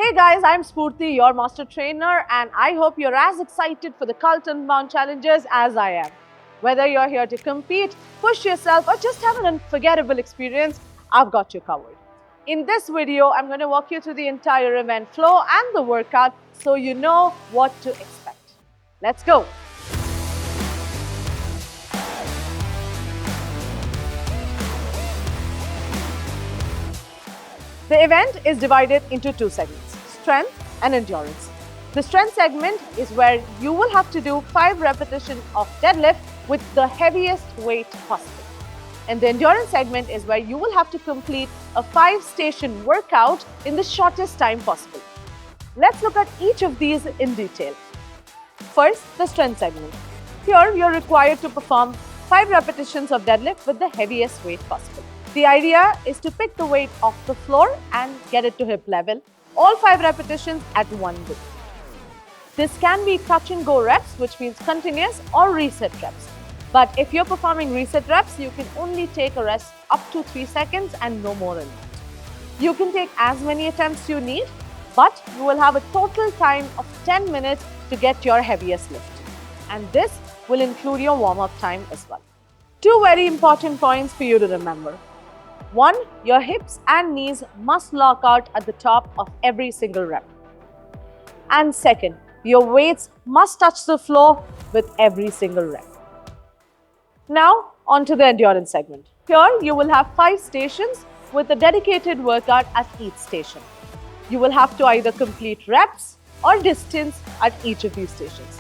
Hey guys, I'm Spurti, your master trainer, and I hope you're as excited for the Carlton Bound challenges as I am. Whether you're here to compete, push yourself, or just have an unforgettable experience, I've got you covered. In this video, I'm going to walk you through the entire event flow and the workout so you know what to expect. Let's go! The event is divided into two segments, strength and endurance. The strength segment is where you will have to do 5 repetitions of deadlift with the heaviest weight possible. And the endurance segment is where you will have to complete a 5-station workout in the shortest time possible. Let's look at each of these in detail. First, the strength segment. Here, you're required to perform 5 repetitions of deadlift with the heaviest weight possible. The idea is to pick the weight off the floor and get it to hip level, all 5 repetitions at one go. This can be touch and go reps, which means continuous, or reset reps. But if you're performing reset reps, you can only take a rest up to 3 seconds and no more than that. You can take as many attempts you need, but you will have a total time of 10 minutes to get your heaviest lift. And this will include your warm-up time as well. 2 very important points for you to remember. 1. Your hips and knees must lock out at the top of every single rep. And second, your weights must touch the floor with every single rep. Now, on to the endurance segment. Here, you will have 5 stations with a dedicated workout at each station. You will have to either complete reps or distance at each of these stations.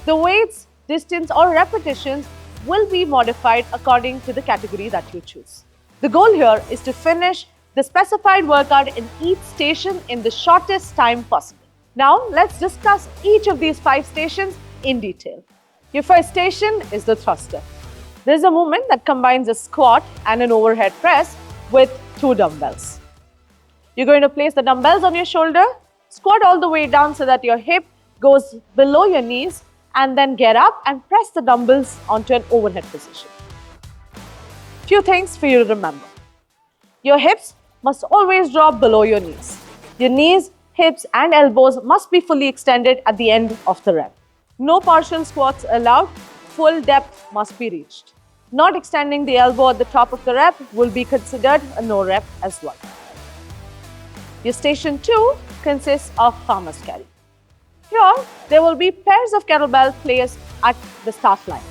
The weights, distance or repetitions will be modified according to the category that you choose. The goal here is to finish the specified workout in each station in the shortest time possible. Now, let's discuss each of these 5 stations in detail. Your first station is the thruster. This is a movement that combines a squat and an overhead press with 2 dumbbells. You're going to place the dumbbells on your shoulder, squat all the way down so that your hip goes below your knees, and then get up and press the dumbbells onto an overhead position. Few things for you to remember. Your hips must always drop below your knees. Your knees, hips and elbows must be fully extended at the end of the rep. No partial squats allowed, full depth must be reached. Not extending the elbow at the top of the rep will be considered a no rep as well. Your station 2 consists of farmer's carry. Here, there will be pairs of kettlebells placed at the start line.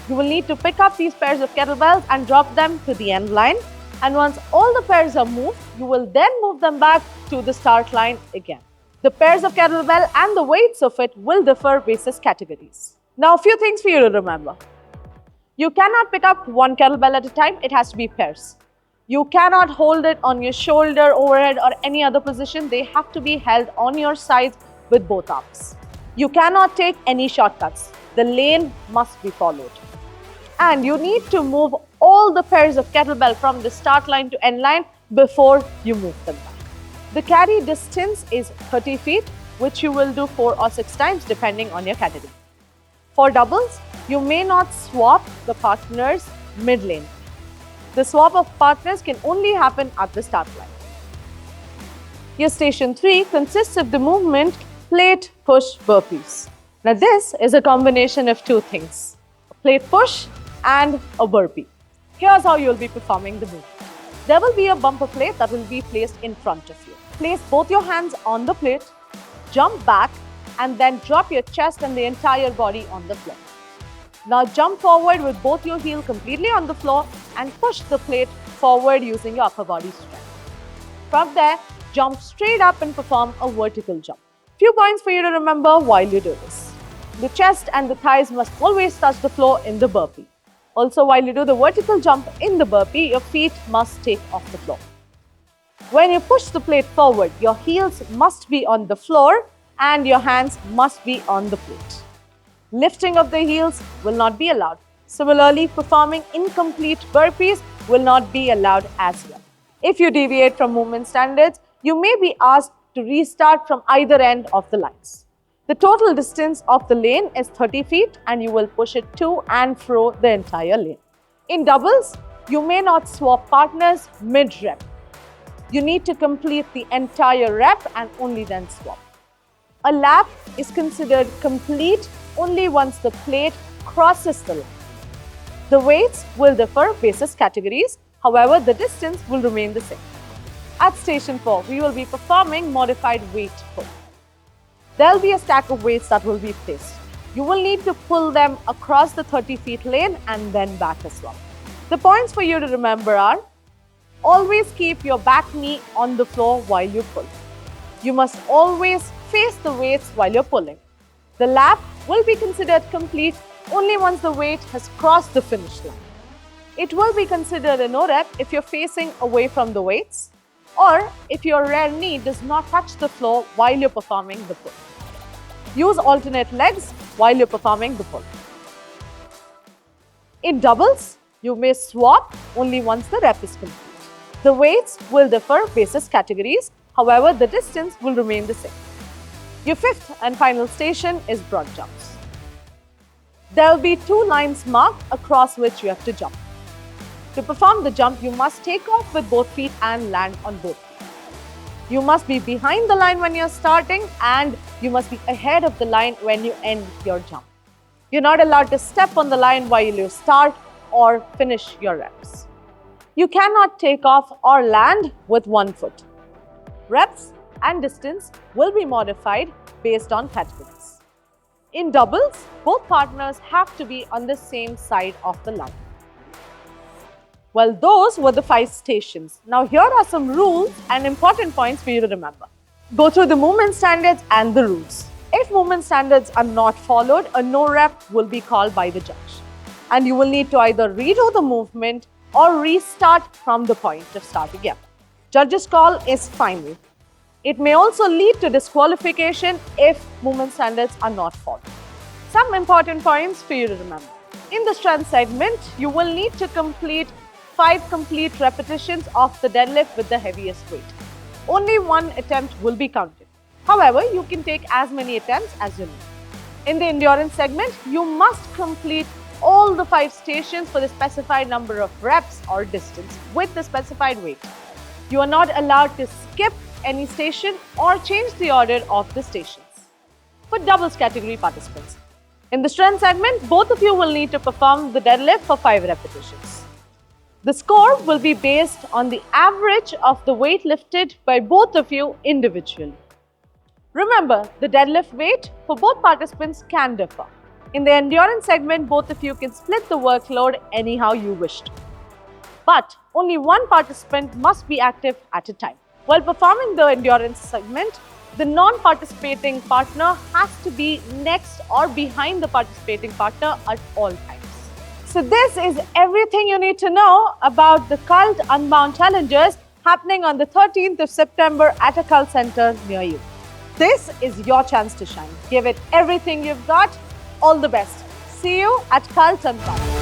You will need to pick up these pairs of kettlebells and drop them to the end line. And once all the pairs are moved, you will then move them back to the start line again. The pairs of kettlebell and the weights of it will differ basis categories. Now, a few things for you to remember. You cannot pick up 1 kettlebell at a time, it has to be pairs. You cannot hold it on your shoulder, overhead or any other position. They have to be held on your sides with both arms. You cannot take any shortcuts. The lane must be followed. And you need to move all the pairs of kettlebell from the start line to end line before you move them back. The carry distance is 30 feet, which you will do 4 or 6 times depending on your category. For doubles, you may not swap the partners mid-lane. The swap of partners can only happen at the start line. Your station 3 consists of the movement plate push burpees. Now this is a combination of 2 things, a plate push and a burpee. Here's how you'll be performing the movement. There will be a bumper plate that will be placed in front of you. Place both your hands on the plate, jump back and then drop your chest and the entire body on the floor. Now jump forward with both your heels completely on the floor and push the plate forward using your upper body strength. From there, jump straight up and perform a vertical jump. Few points for you to remember while you do this. The chest and the thighs must always touch the floor in the burpee. Also, while you do the vertical jump in the burpee, your feet must take off the floor. When you push the plate forward, your heels must be on the floor and your hands must be on the plate. Lifting of the heels will not be allowed. Similarly, performing incomplete burpees will not be allowed as well. If you deviate from movement standards, you may be asked to restart from either end of the lines. The total distance of the lane is 30 feet and you will push it to and fro the entire lane. In doubles, you may not swap partners mid-rep. You need to complete the entire rep and only then swap. A lap is considered complete only once the plate crosses the line. The weights will differ basis categories, however, the distance will remain the same. At station 4, we will be performing modified weight pull. There will be a stack of weights that will be placed. You will need to pull them across the 30 feet lane and then back as well. The points for you to remember are: always keep your back knee on the floor while you pull. You must always face the weights while you're pulling. The lap will be considered complete only once the weight has crossed the finish line. It will be considered a no rep if you're facing away from the weights or if your rear knee does not touch the floor while you're performing the pull. Use alternate legs while you're performing the pull. In doubles, you may swap only once the rep is complete. The weights will differ basis categories, however, the distance will remain the same. Your fifth and final station is broad jumps. There will be 2 lines marked across which you have to jump. To perform the jump, you must take off with both feet and land on both feet. You must be behind the line when you're starting and you must be ahead of the line when you end your jump. You're not allowed to step on the line while you start or finish your reps. You cannot take off or land with one foot. Reps and distance will be modified based on categories. In doubles, both partners have to be on the same side of the line. Well, those were the 5 stations. Now here are some rules and important points for you to remember. Go through the movement standards and the rules. If movement standards are not followed, a no rep will be called by the judge. And you will need to either redo the movement or restart from the point of start again. Judge's call is final. It may also lead to disqualification if movement standards are not followed. Some important points for you to remember. In the strength segment, you will need to complete 5 complete repetitions of the deadlift with the heaviest weight. Only 1 attempt will be counted. However, you can take as many attempts as you need. In the endurance segment, you must complete all the 5 stations for the specified number of reps or distance with the specified weight. You are not allowed to skip any station or change the order of the stations. For doubles category participants, in the strength segment, both of you will need to perform the deadlift for 5 repetitions. The score will be based on the average of the weight lifted by both of you individually. Remember, the deadlift weight for both participants can differ. In the endurance segment, both of you can split the workload anyhow you wish to. But only one participant must be active at a time. While performing the endurance segment, the non-participating partner has to be next or behind the participating partner at all times. So this is everything you need to know about the Cult Unbound Challengers happening on the 13th of September at a cult center near you. This is your chance to shine. Give it everything you've got. All the best. See you at Cult Unbound.